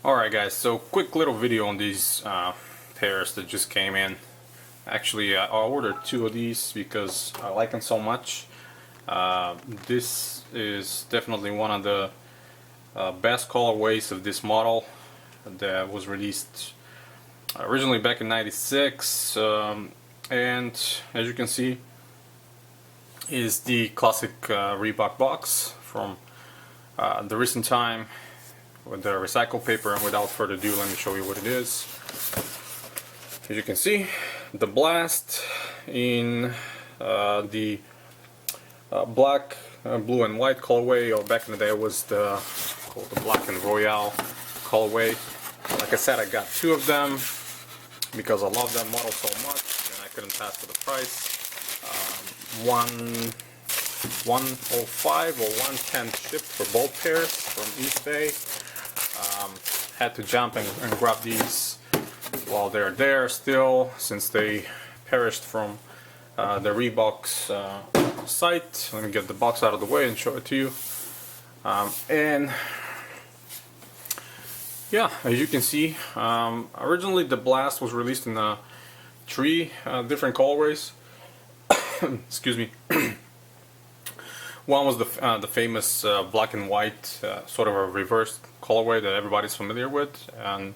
Alright guys, so quick little video on these pairs that just came in. Actually, I ordered two of these because I like them so much. This is definitely one of the best colorways of this model that was released originally back in '96, and as you can see is the classic Reebok box from the recent time with the recycled paper. And without further ado, let me show you what it is. As you can see, the Blast in the black, blue and white colorway, or back in the day it was called the Black and Royale colorway. Like I said, I got two of them because I love that model so much and I couldn't pass for the price. 105 or 110 shipped for both pairs from eBay. Had to jump and grab these while they're there still, since they perished from the Reebok's site. Let me get the box out of the way and show it to you. And yeah, as you can see, originally the Blast was released in three different colorways. Excuse me. One was the famous black and white, sort of a reverse colorway that everybody's familiar with, and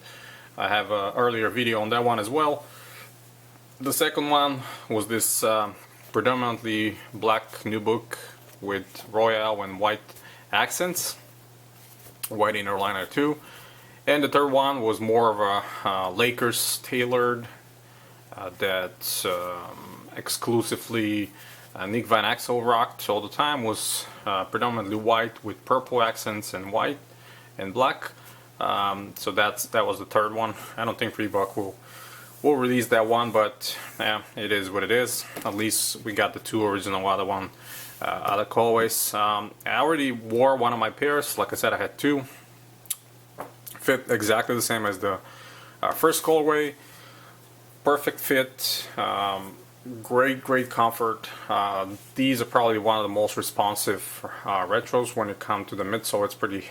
I have an earlier video on that one as well. The second one was this predominantly black nubuck with royale and white accents, white inner liner too. And the third one was more of a Lakers tailored that exclusively Nick Van Exel rocked all the time, was predominantly white with purple accents and white and black. So that was the third one. I don't think Reebok will release that one, but yeah, it is what it is. At least we got the two original other colorways. I already wore one of my pairs. Like I said, I had two. Fit exactly the same as the first colorway. Perfect fit. Great comfort. These are probably one of the most responsive retros when it comes to the midsole. It's pretty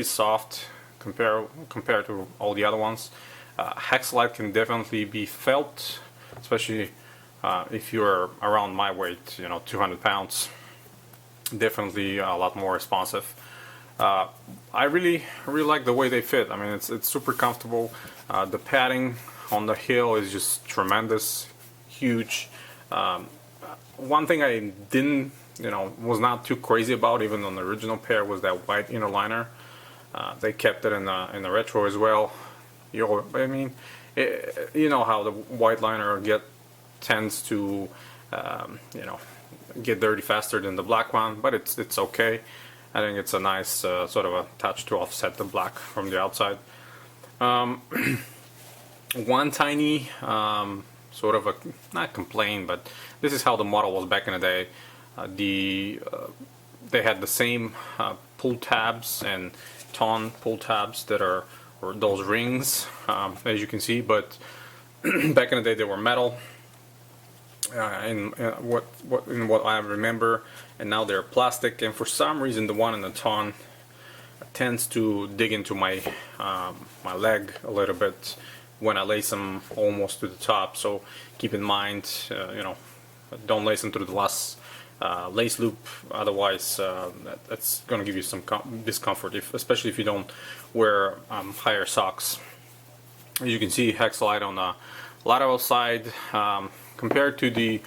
soft compared to all the other ones. Hexalite can definitely be felt, especially if you're around my weight, 200 pounds. Definitely a lot more responsive. I really like the way they fit. I mean, it's super comfortable. The padding on the heel is just tremendous. Huge. One thing I didn't, was not too crazy about, even on the original pair, was that white inner liner. They kept it in the retro as well. I mean, you know how the white liner tends to, get dirty faster than the black one, but it's okay. I think it's a nice sort of a touch to offset the black from the outside. One tiny sort of not complaint, but this is how the model was back in the day. They had the same pull tabs and ton pull tabs that are those rings, as you can see, but back in the day they were metal. In what I remember, and now they're plastic. And for some reason, the one in the ton tends to dig into my my leg a little bit when I lace them almost to the top. So keep in mind, don't lace them through the last lace loop. Otherwise, that's going to give you some discomfort, especially if you don't wear higher socks. As you can see, Hexalite on the lateral side. Compared to the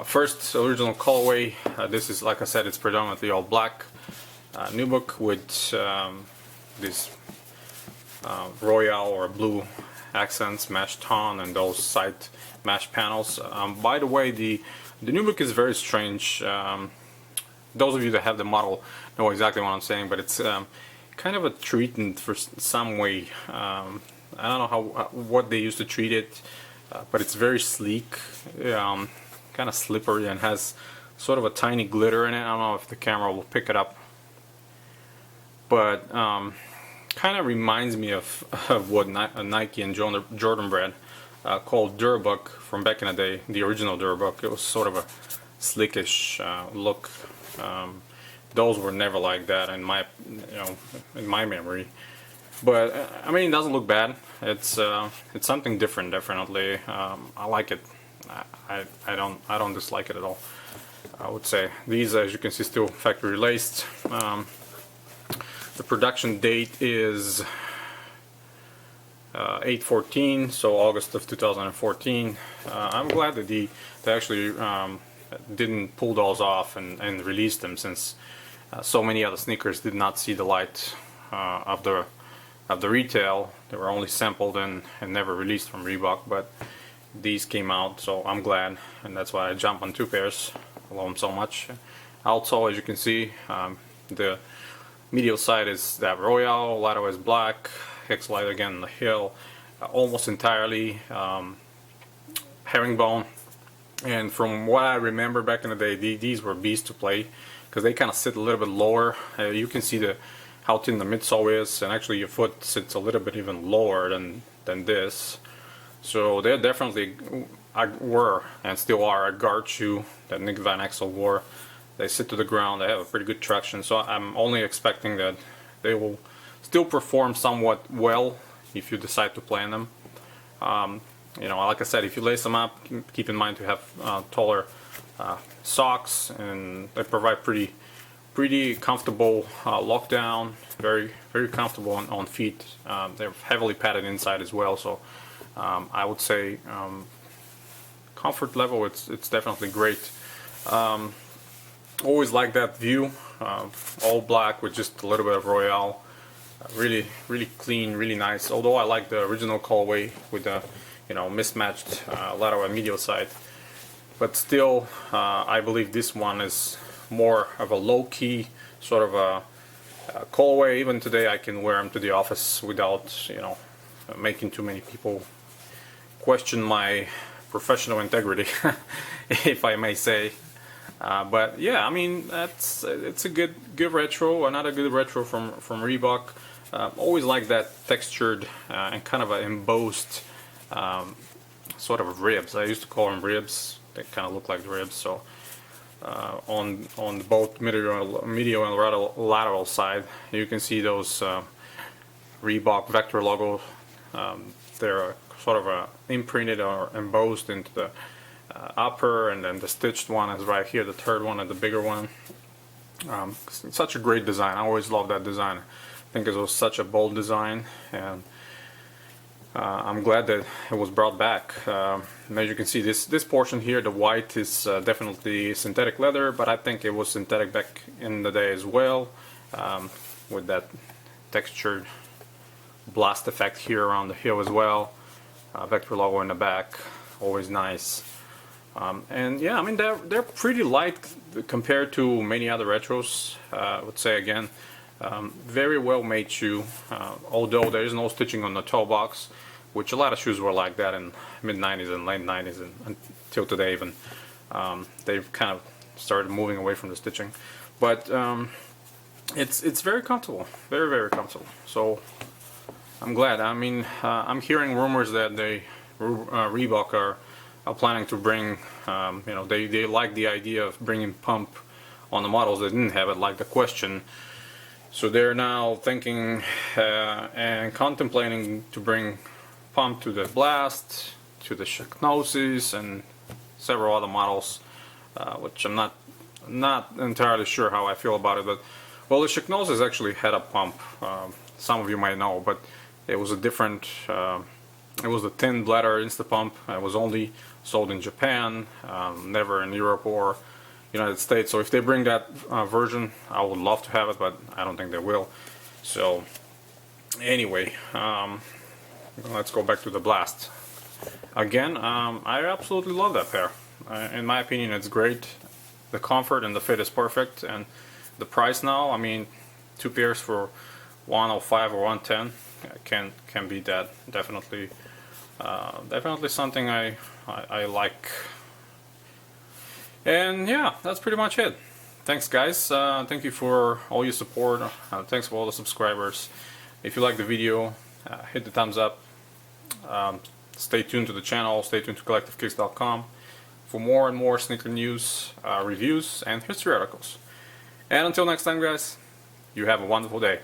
first original colorway, this is, like I said, it's predominantly all black nubuck with this royale or blue accents, mashed ton, and those side mesh panels. By the way, the nubuck is very strange. Those of you that have the model know exactly what I'm saying, but it's kind of a treatment for some way. I don't know what they used to treat it. But it's very sleek, kind of slippery, and has sort of a tiny glitter in it. I don't know if the camera will pick it up, but kind of reminds me of what Nike and Jordan brand called Durabuck from back in the day, the original Durabuck. It was sort of a slickish look. Those were never like that in my memory. But I mean, it doesn't look bad. It's something different, definitely. I like it. I don't dislike it at all. I would say these, as you can see, still factory laced. The production date is 8/14, so August of 2014. I'm glad that they actually didn't pull those off and release them, since so many other sneakers did not see the light of the retail. They were only sampled and never released from Reebok, but these came out, so I'm glad, and that's why I jumped on two pairs. I love them so much. Also, as you can see, the medial side is that Royale, lateral is black, X-Lite again on the heel, almost entirely herringbone. And from what I remember back in the day, these were beasts to play, because they kind of sit a little bit lower. You can see how thin the midsole is, and actually your foot sits a little bit even lower than this. So they're definitely were and still are a guard shoe that Nick Van Exel wore. They sit to the ground. They have a pretty good traction. So I'm only expecting that they will still perform somewhat well if you decide to play in them. You know, like I said, if you lace them up, keep in mind to have taller socks, and they provide pretty comfortable lockdown. Very comfortable on feet. They're heavily padded inside as well. So I would say comfort level, it's definitely great. Always like that view, all black with just a little bit of Royale. Really clean, really nice. Although I like the original colorway with the mismatched lateral and medial side, but still I believe this one is more of a low-key sort of a colorway. Even today I can wear them to the office without making too many people question my professional integrity, if I may say. But yeah, I mean, it's a good retro, another good retro from Reebok. Always like that textured and kind of an embossed sort of ribs. I used to call them ribs. They kind of look like ribs. So on both medial and lateral side, you can see those Reebok Vector logos. They're sort of imprinted or embossed into the upper, and then the stitched one is right here, the third one and the bigger one. It's such a great design. I always love that design. I think it was such a bold design, and I'm glad that it was brought back. As you can see, this portion here, the white, is definitely synthetic leather, but I think it was synthetic back in the day as well, with that textured blast effect here around the heel as well. Vector logo in the back, always nice. And yeah, I mean, they're pretty light compared to many other retros. I would say again, very well made shoe. Although there is no stitching on the toe box, which a lot of shoes were like that in mid 90s and late 90s, and until today even. They've kind of started moving away from the stitching, but it's very comfortable, very comfortable. So I'm glad. I mean, I'm hearing rumors that Reebok are planning to bring, they like the idea of bringing pump on the models that didn't have it, like the Question. So they're now thinking and contemplating to bring pump to the Blast, to the Shaqnosis, and several other models, which I'm not entirely sure how I feel about it. But well, the Shaqnosis actually had a pump. Some of you might know, but it was a different. It was a thin bladder Instapump. It was only sold in Japan, never in Europe or United States. So if they bring that version, I would love to have it, but I don't think they will. So anyway, let's go back to the Blast. Again, I absolutely love that pair. In my opinion, it's great. The comfort and the fit is perfect, and the price now, I mean, two pairs for 105 or 110 can beat that. Definitely something I like. And yeah, that's pretty much it. Thanks guys, thank you for all your support, thanks for all the subscribers. If you like the video, hit the thumbs up, stay tuned to the channel, stay tuned to CollectiveKicks.com for more and more sneaker news, reviews and history articles. And until next time guys, you have a wonderful day.